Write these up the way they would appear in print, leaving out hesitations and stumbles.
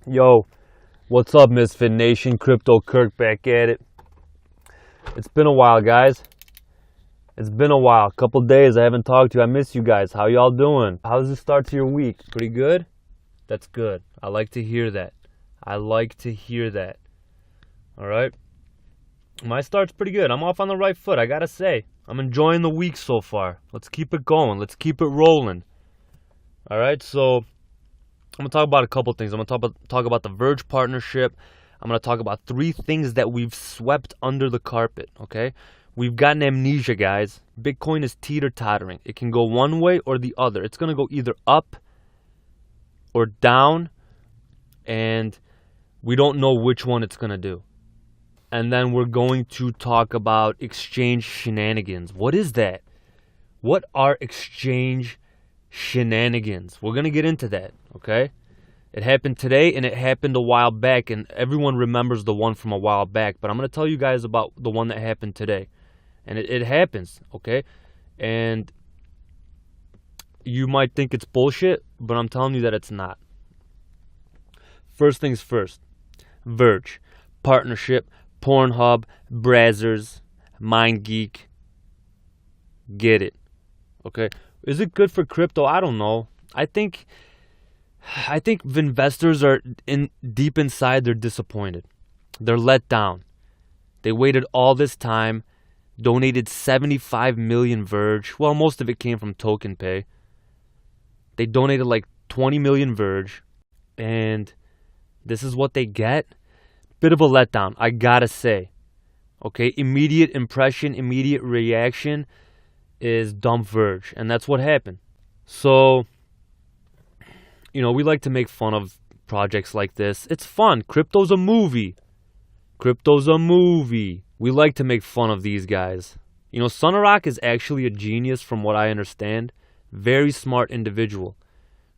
Yo, what's up, Misfit Nation? Crypto Kirk back at it. It's been a while, guys. It's been a while. A couple days I haven't talked to you. I miss you guys. How y'all doing? How's the start to your week? Pretty good? That's good. I like to hear that. I like to hear that. All right? My start's pretty good. I'm off on the right foot, I gotta say. I'm enjoying the week so far. Let's keep it going. Let's keep it rolling. All right, so I'm going to talk about a couple things. I'm going to talk about the Verge partnership. I'm going to talk about 3 things that we've swept under the carpet, okay? We've gotten amnesia, guys. Bitcoin is teeter-tottering. It can go one way or the other. It's going to go either up or down, and we don't know which one it's going to do. And then we're going to talk about exchange shenanigans. What is that? What are exchange shenanigans? We're going to get into that, okay? It happened today and it happened a while back, and everyone remembers the one from a while back, but I'm going to tell you guys about the one that happened today. And it happens, okay? And you might think it's bullshit, but I'm telling you that it's not. First things first. Verge, partnership, Pornhub, Brazzers, MindGeek. Get it, okay? Is it good for crypto? I don't know. I think investors are deep inside, they're disappointed. They're let down. They waited all this time, donated 75 million Verge. Well, most of it came from Token Pay. They donated like 20 million Verge, and this is what they get? Bit of a letdown, I gotta say. Okay, immediate impression, immediate reaction is dump Verge, and that's what happened. So, you know, we like to make fun of projects like this. It's fun. Crypto's a movie. Crypto's a movie. We like to make fun of these guys. You know, Sonarock is actually a genius from what I understand. Very smart individual.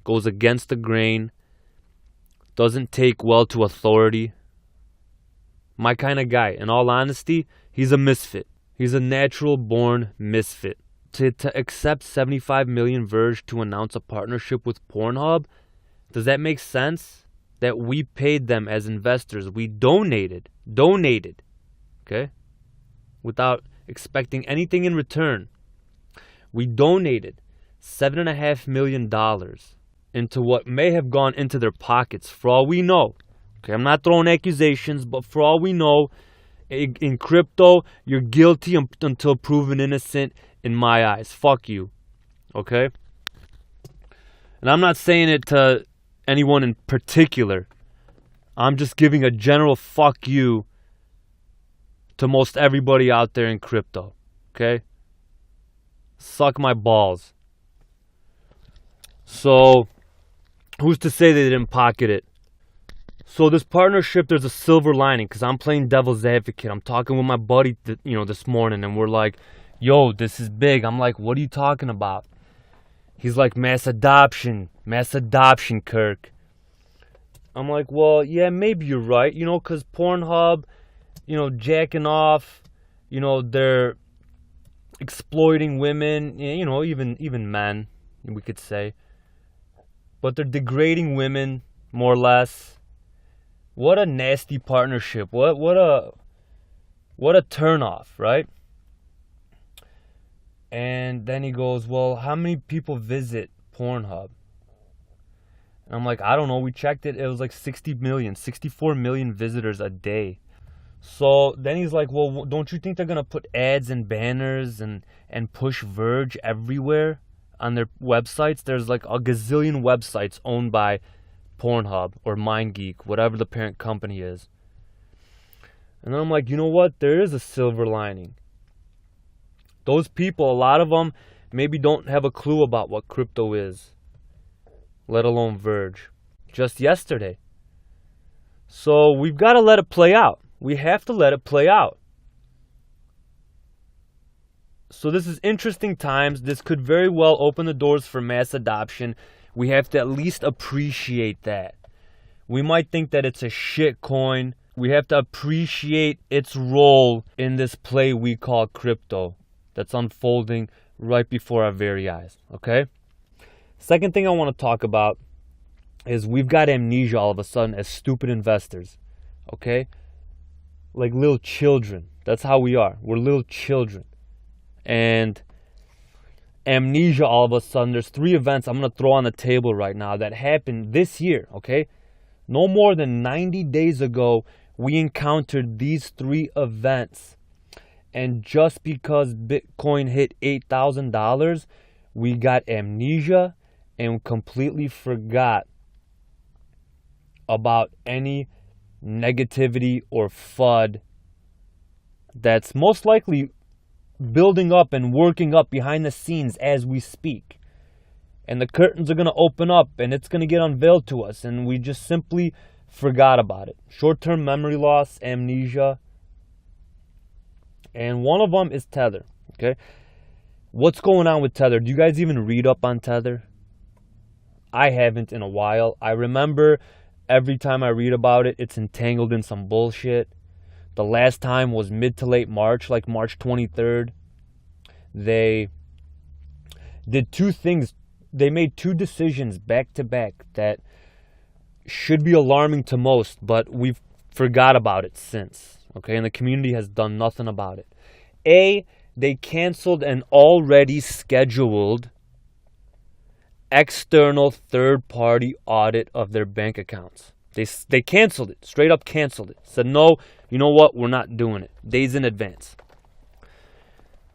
Goes against the grain. Doesn't take well to authority. My kind of guy. In all honesty, he's a misfit. He's a natural-born misfit. To accept 75 million Verge to announce a partnership with Pornhub, does that make sense? That we paid them as investors. We donated, okay? Without expecting anything in return. We donated $7.5 million into what may have gone into their pockets, for all we know. Okay, I'm not throwing accusations, but for all we know, in crypto, you're guilty until proven innocent in my eyes. Fuck you. Okay? And I'm not saying it to anyone in particular. I'm just giving a general fuck you to most everybody out there in crypto. Okay? Suck my balls. So, who's to say they didn't pocket it? So this partnership, there's a silver lining, because I'm playing devil's advocate. I'm talking with my buddy, this morning, and we're like, yo, this is big. I'm like, what are you talking about? He's like, mass adoption, Kirk. I'm like, well, yeah, maybe you're right, because Pornhub, jacking off, they're exploiting women, even men, we could say. But they're degrading women, more or less. What a nasty partnership. What a turnoff, right? And then he goes, well, how many people visit Pornhub? And I'm like, I don't know. We checked it. It was like 64 million visitors a day. So then he's like, well, don't you think they're going to put ads and banners and push Verge everywhere on their websites? There's like a gazillion websites owned by Pornhub or MindGeek, whatever the parent company is. And then I'm like, you know what? There is a silver lining. Those people, a lot of them, maybe don't have a clue about what crypto is, let alone Verge. Just yesterday. So we've got to let it play out. We have to let it play out. So this is interesting times. This could very well open the doors for mass adoption. We have to at least appreciate that. We might think that it's a shit coin. We have to appreciate its role in this play we call crypto that's unfolding right before our very eyes, okay? Second thing I want to talk about is we've got amnesia all of a sudden as stupid investors, okay? Like little children. That's how we are. We're little children. And amnesia all of a sudden. There's 3 events I'm going to throw on the table right now that happened this year, okay? No more than 90 days ago, we encountered these 3 events. And just because Bitcoin hit $8,000, we got amnesia and completely forgot about any negativity or FUD that's most likely building up and working up behind the scenes as we speak. And the curtains are going to open up and it's going to get unveiled to us, and we just simply forgot about it. Short-term memory loss, amnesia, and one of them is Tether. Okay, what's going on with Tether? Do you guys even read up on Tether? I haven't in a while. I remember every time I read about it, it's entangled in some bullshit. The last time was mid to late March, like March 23rd. They did 2 things. They made 2 decisions back to back that should be alarming to most, but we've forgot about it since. Okay, and the community has done nothing about it. A, they canceled an already scheduled external third-party audit of their bank accounts. They canceled it, straight up canceled it. Said, no, you know what, we're not doing it. Days in advance.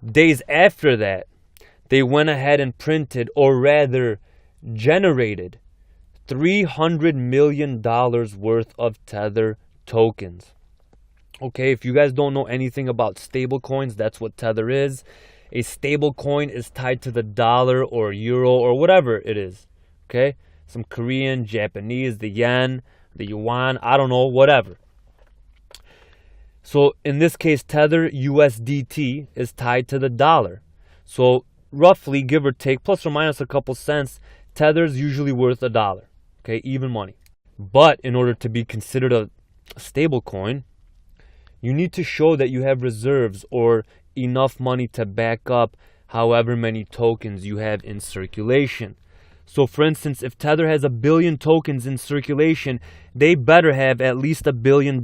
Days after that, they went ahead and printed, or rather generated, $300 million worth of Tether tokens. Okay, if you guys don't know anything about stable coins, that's what Tether is. A stable coin is tied to the dollar or euro or whatever it is. Okay, some Korean, Japanese, the yen, the yuan, I don't know, whatever. So in this case, Tether USDT is tied to the dollar. So roughly, give or take, plus or minus a couple cents, Tether's usually worth $1. Okay, even money. But in order to be considered a stable coin, you need to show that you have reserves or enough money to back up however many tokens you have in circulation. So for instance, if Tether has 1 billion tokens in circulation, they better have at least $1 billion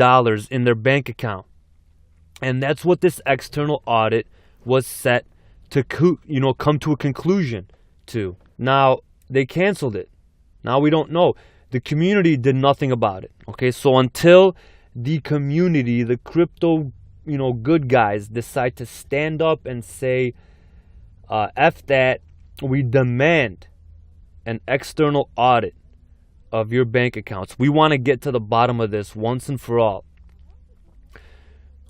in their bank account. And that's what this external audit was set to come to a conclusion to. Now, they canceled it. Now we don't know. The community did nothing about it. Okay, so until the community, the crypto, good guys decide to stand up and say, F that, we demand an external audit of your bank accounts. We want to get to the bottom of this once and for all.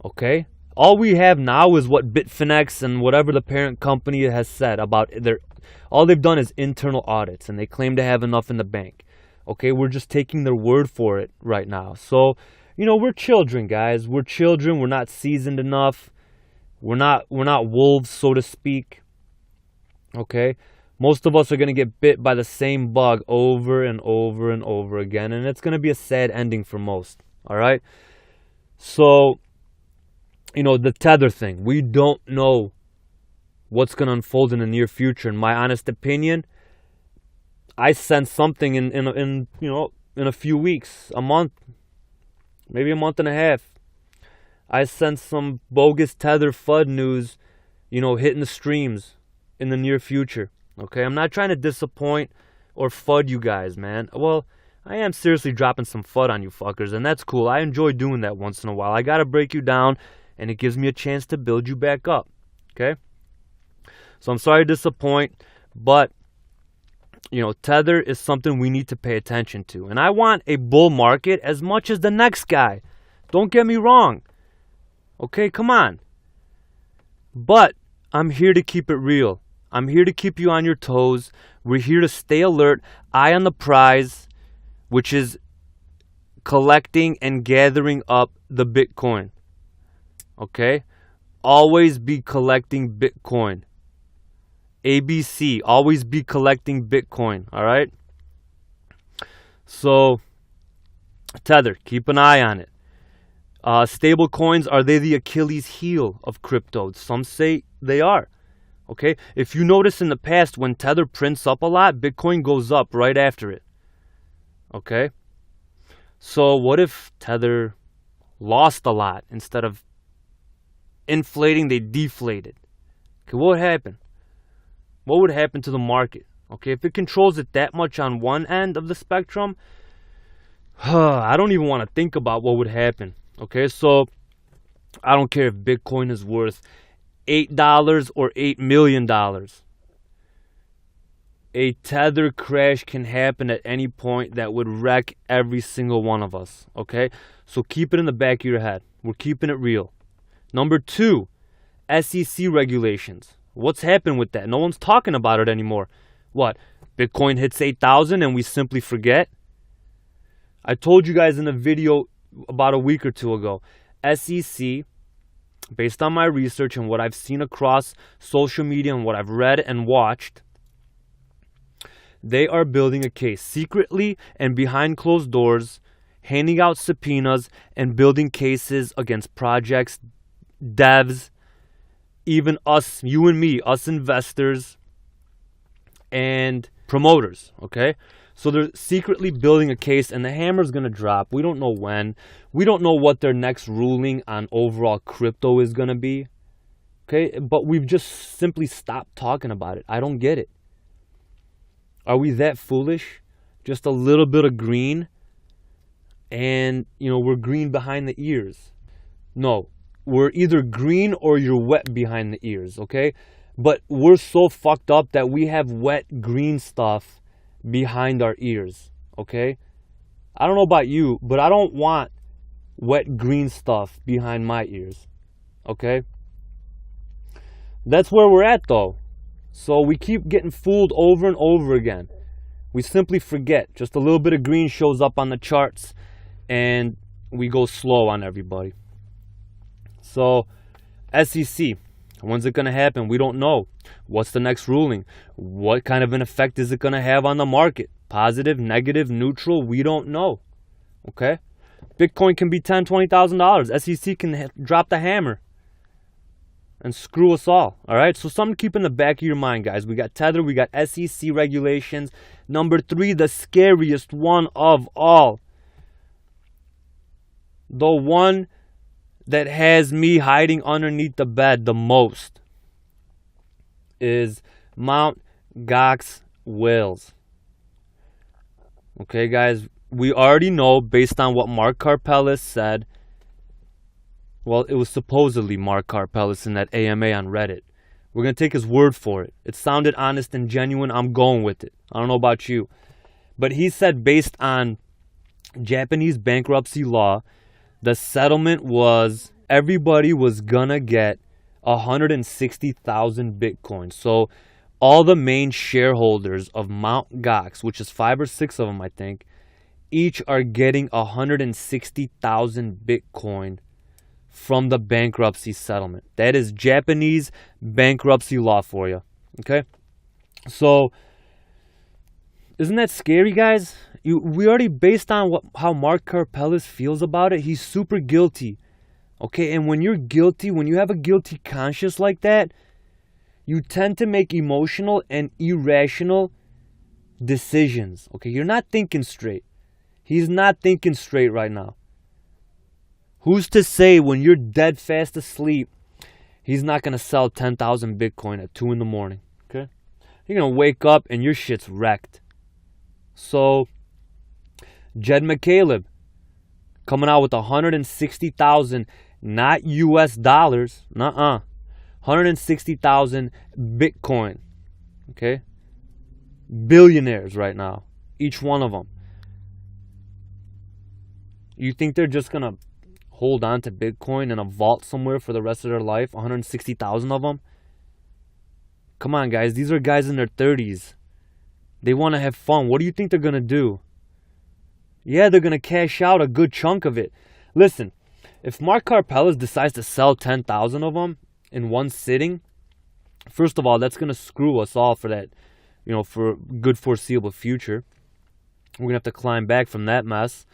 Okay? All we have now is what Bitfinex and whatever the parent company has said about all they've done is internal audits, and they claim to have enough in the bank. Okay, we're just taking their word for it right now. So, we're children, guys. We're children. We're not seasoned enough. We're not wolves, so to speak. Okay? Most of us are going to get bit by the same bug over and over and over again, and it's going to be a sad ending for most. All right? So, the Tether thing. We don't know what's going to unfold in the near future. In my honest opinion, I sense something in a few weeks, a month, maybe a month and a half. I sense some bogus Tether FUD news, hitting the streams in the near future. Okay, I'm not trying to disappoint or FUD you guys, man. Well, I am seriously dropping some FUD on you fuckers, and that's cool. I enjoy doing that once in a while. I gotta break you down, and it gives me a chance to build you back up. Okay? So I'm sorry to disappoint, but Tether is something we need to pay attention to. And I want a bull market as much as the next guy. Don't get me wrong. Okay, come on. But I'm here to keep it real. I'm here to keep you on your toes. We're here to stay alert, eye on the prize, which is collecting and gathering up the Bitcoin. Okay? Always be collecting Bitcoin. ABC, always be collecting Bitcoin, all right? So, Tether, keep an eye on it. Stable coins, are they the Achilles heel of crypto? Some say they are. Okay? If you notice in the past, when Tether prints up a lot, Bitcoin goes up right after it. Okay? So what if Tether lost a lot? Instead of inflating, they deflated. Okay, what would happen? What would happen to the market? Okay, if it controls it that much on one end of the spectrum, I don't even want to think about what would happen. Okay, so I don't care if Bitcoin is worth $8 or $8 million. A Tether crash can happen at any point that would wreck every single one of us. Okay, so keep it in the back of your head. We're keeping it real. Number 2, SEC regulations. What's happened with that? No one's talking about it anymore. What? Bitcoin hits 8,000 and we simply forget? I told you guys in a video about a week or two ago, SEC, based on my research and what I've seen across social media and what I've read and watched, they are building a case secretly and behind closed doors, handing out subpoenas and building cases against projects, devs, even us, you and me, us investors and promoters, okay? So they're secretly building a case and the hammer's going to drop. We don't know when. We don't know what their next ruling on overall crypto is going to be, okay? But we've just simply stopped talking about it. I don't get it. Are we that foolish? Just a little bit of green and, we're green behind the ears. No. We're either green or you're wet behind the ears, okay? But we're so fucked up that we have wet green stuff behind our ears, okay? I don't know about you, but I don't want wet green stuff behind my ears, okay? That's where we're at, though. So we keep getting fooled over and over again. We simply forget. Just a little bit of green shows up on the charts and we go slow on everybody. So, SEC, when's it going to happen? We don't know. What's the next ruling? What kind of an effect is it going to have on the market? Positive, negative, neutral? We don't know. Okay? Bitcoin can be $10,000, $20,000. SEC can drop the hammer and screw us all. All right? So, something to keep in the back of your mind, guys. We got Tether, we got SEC regulations. Number 3, the scariest one of all. The one that has me hiding underneath the bed the most is Mt. Gox whales. Okay, guys, we already know based on what Mark Karpelès said. Well, it was supposedly Mark Karpelès in that AMA on Reddit. We're going to take his word for it. It sounded honest and genuine. I'm going with it. I don't know about you. But he said based on Japanese bankruptcy law, the settlement was everybody was gonna get 160,000 Bitcoin. So all the main shareholders of Mt. Gox, which is 5 or 6 of them, I think, each are getting 160,000 Bitcoin from the bankruptcy settlement. That is Japanese bankruptcy law for you. Okay? So isn't that scary, guys? We already, based on how Mark Karpelès feels about it, he's super guilty. Okay, and when you're guilty, when you have a guilty conscience like that, you tend to make emotional and irrational decisions. Okay, you're not thinking straight. He's not thinking straight right now. Who's to say when you're dead fast asleep, he's not going to sell 10,000 Bitcoin at 2 in the morning? Okay, you're going to wake up and your shit's wrecked. So Jed McCaleb coming out with 160,000, not US dollars, 160,000 Bitcoin. Okay, billionaires right now, each one of them. You think they're just gonna hold on to Bitcoin in a vault somewhere for the rest of their life? 160,000 of them. Come on, guys, these are guys in their 30s. They want to have fun. What do you think they're going to do? Yeah, they're going to cash out a good chunk of it. Listen, if Mark Karpelès decides to sell 10,000 of them in one sitting, first of all, that's going to screw us all for that, for a good foreseeable future. We're going to have to climb back from that mess.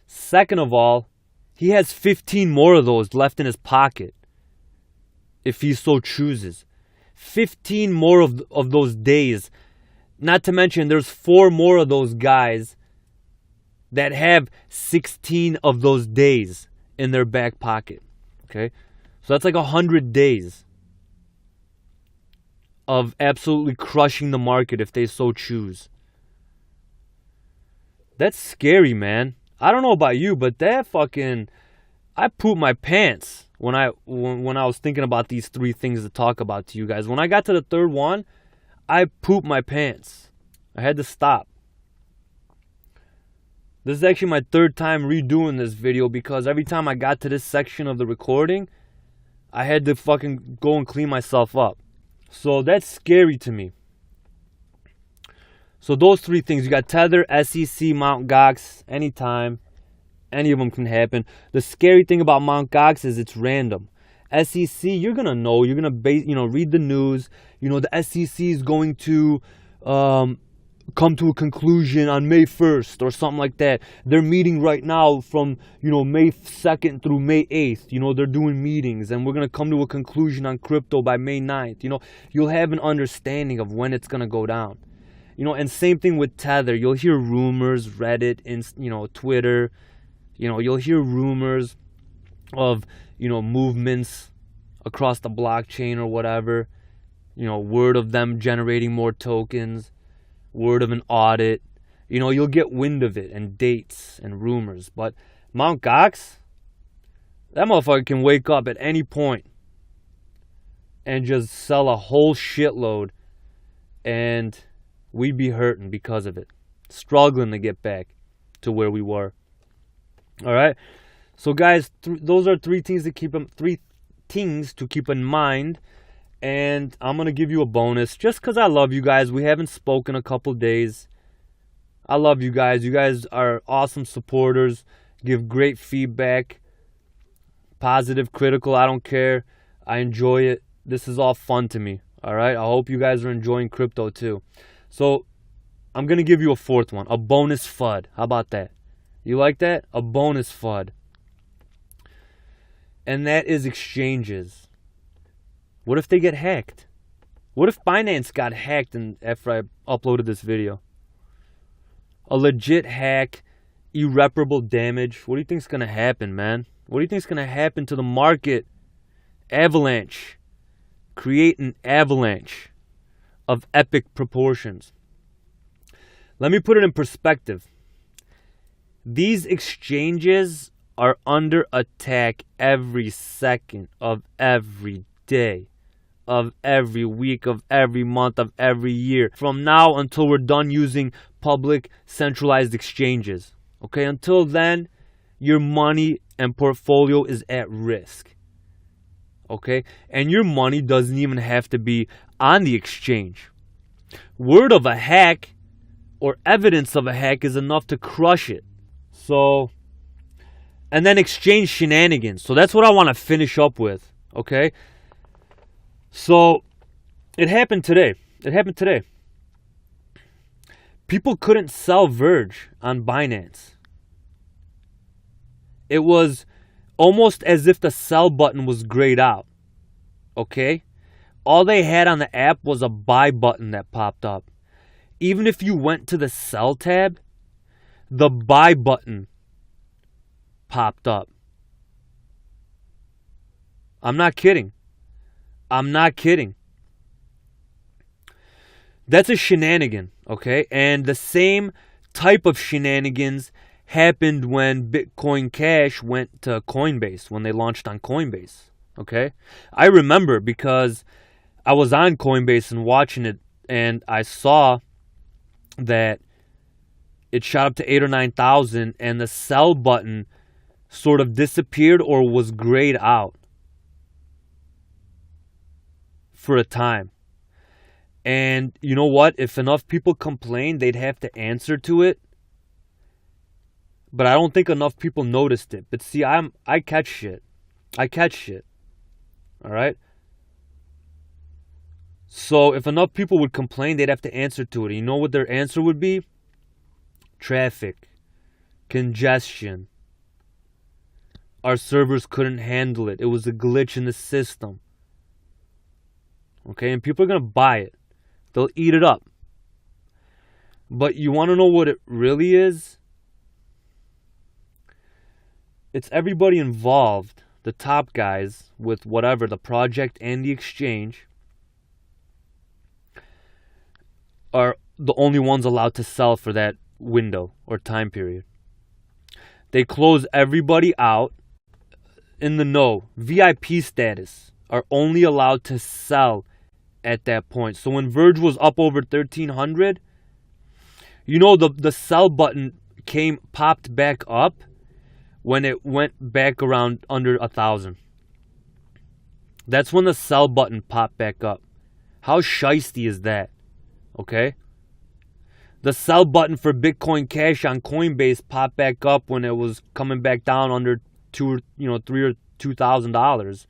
Second of all, he has 15 more of those left in his pocket if he so chooses. 15 more of those days. Not to mention, there's 4 more of those guys that have 16 of those days in their back pocket. Okay? So that's like 100 days of absolutely crushing the market if they so choose. That's scary, man. I don't know about you, but that fucking... I pooped my pants when I was thinking about these three things to talk about to you guys. When I got to the third one, I pooped my pants. I had to stop. This is actually my third time redoing this video because every time I got to this section of the recording, I had to fucking go and clean myself up. So that's scary to me. So those three things. You got Tether, SEC, Mt. Gox, anytime. Any of them can happen. The scary thing about Mt. Gox is it's random. SEC, you're going to know. You're going to read the news. You know, the SEC is going to come to a conclusion on May 1st or something like that. They're meeting right now from, May 2nd through May 8th. They're doing meetings and we're going to come to a conclusion on crypto by May 9th. You'll have an understanding of when it's going to go down. And same thing with Tether. You'll hear rumors, Reddit, and, Twitter. You'll hear rumors of, movements across the blockchain or whatever. Word of them generating more tokens. Word of an audit. You'll get wind of it and dates and rumors. But Mt. Gox, that motherfucker can wake up at any point and just sell a whole shitload and we'd be hurting because of it. Struggling to get back to where we were. All right. So guys, those are three things to keep in mind. And I'm going to give you a bonus just because I love you guys. We haven't spoken a couple days. I love you guys. You guys are awesome supporters. Give great feedback. Positive, critical, I don't care. I enjoy it. This is all fun to me. All right. I hope you guys are enjoying crypto too. So I'm going to give you a fourth one. A bonus FUD. How about that? You like that? A bonus FUD. And that is exchanges. What if they get hacked? What if Binance got hacked after I uploaded this video? A legit hack, irreparable damage. What do you think's going to happen, man? What do you think's going to happen to the market? Avalanche. Create an avalanche of epic proportions. Let me put it in perspective. These exchanges are under attack every second of every day, of every week, of every month, of every year, from now until we're done using public centralized exchanges. Okay, until then, your money and portfolio is at risk. Okay, and your money doesn't even have to be on the exchange. Word of a hack or evidence of a hack is enough to crush it. So, and then exchange shenanigans. So that's what I want to finish up with. Okay. So, it happened today. People couldn't sell Verge on Binance. It was almost as if the sell button was grayed out. Okay? All they had on the app was a buy button that popped up. Even if you went to the sell tab, the buy button popped up. I'm not kidding. That's a shenanigan, okay? And the same type of shenanigans happened when Bitcoin Cash went to Coinbase, when they launched on Coinbase, okay? I remember because I was on Coinbase and watching it, and I saw that it shot up to 8,000 or 9,000, and the sell button sort of disappeared or was grayed out for a time. And you know what? If enough people complained, they'd have to answer to it. But I don't think enough people noticed it. But see, I catch shit. All right? So if enough people would complain, they'd have to answer to it. You know what their answer would be? Traffic. Congestion. Our servers couldn't handle it. It was a glitch in the system. Okay, and people are going to buy it. They'll eat it up. But you want to know what it really is? it's everybody involved, the top guys with whatever, the project and the exchange, are the only ones allowed to sell for that window or time period. They close everybody out in the know. VIP status are only allowed to sell at that point. So when Verge was up over 1,300, you know, the sell button popped back up when it went back around under 1,000. That's when the sell button popped back up. How shiesty is that? Okay? The sell button for Bitcoin Cash on Coinbase popped back up when it was coming back down under $3,000 or $2,000.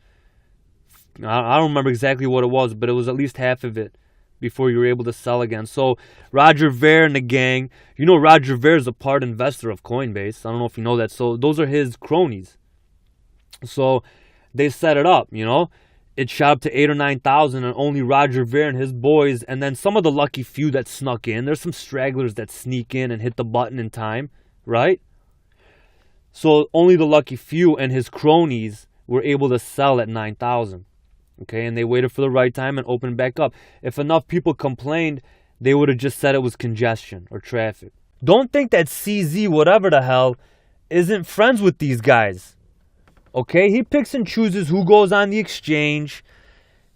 I don't remember exactly what it was, but it was at least half of it before you were able to sell again. So Roger Ver and the gang, you know, Roger Ver is a part investor of Coinbase. I don't know if you know that. So those are his cronies. So they set it up, you know. It shot up to 8,000 or 9,000, and only Roger Ver and his boys, and then some of the lucky few that snuck in. There's some stragglers that sneak in and hit the button in time, right? So only the lucky few and his cronies were able to sell at 9,000. Okay, and they waited for the right time and opened back up. If enough people complained, they would have just said it was congestion or traffic. Don't think that CZ, whatever the hell, isn't friends with these guys. Okay, he picks and chooses who goes on the exchange.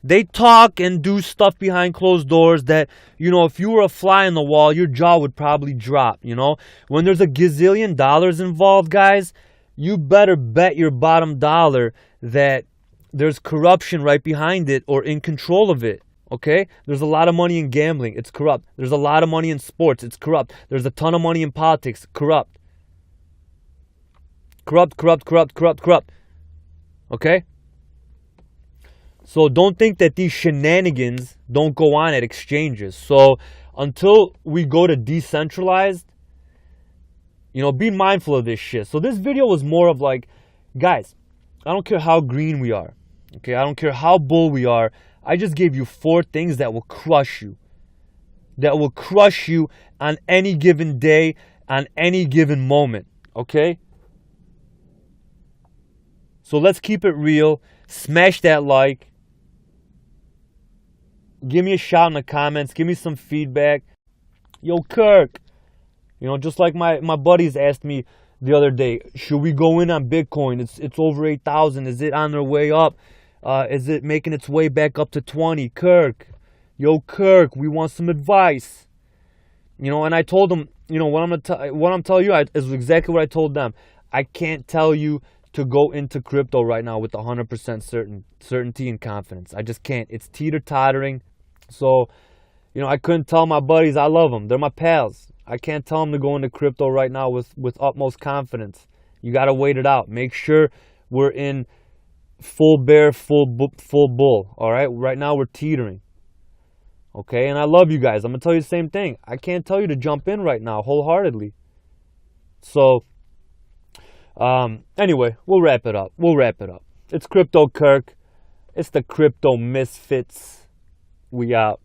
They talk and do stuff behind closed doors that, you know, if you were a fly on the wall, your jaw would probably drop, you know. When there's a gazillion dollars involved, guys, you better bet your bottom dollar that there's corruption right behind it or in control of it, okay? There's a lot of money in gambling. It's corrupt. There's a lot of money in sports. It's corrupt. There's a ton of money in politics. Corrupt. Corrupt. Okay? So don't think that these shenanigans don't go on at exchanges. So until we go to decentralized, you know, be mindful of this shit. So this video was more of like, guys, I don't care how green we are. Okay, I don't care how bull we are. I just gave you 4 things that will crush you. That will crush you on any given day, on any given moment. Okay? So let's keep it real. Smash that like. Give me a shout in the comments. Give me some feedback. Yo, Kirk. You know, just like my buddies asked me the other day, should we go in on Bitcoin? It's over 8,000. Is it on their way up? Is it making its way back up to 20? Kirk, yo, Kirk, we want some advice. You know, and I told them, you know, what I'm telling you is exactly what I told them. I can't tell you to go into crypto right now with 100% certainty and confidence. I just can't. It's teeter-tottering. So, you know, I couldn't tell my buddies I love them. They're my pals. I can't tell them to go into crypto right now with utmost confidence. You got to wait it out. Make sure we're in full bear, full bull. All right? Right now we're teetering. Okay? And I love you guys. I'm going to tell you the same thing. I can't tell you to jump in right now wholeheartedly. So, anyway, we'll wrap it up. It's Crypto Kirk. It's the Crypto Misfits. We out.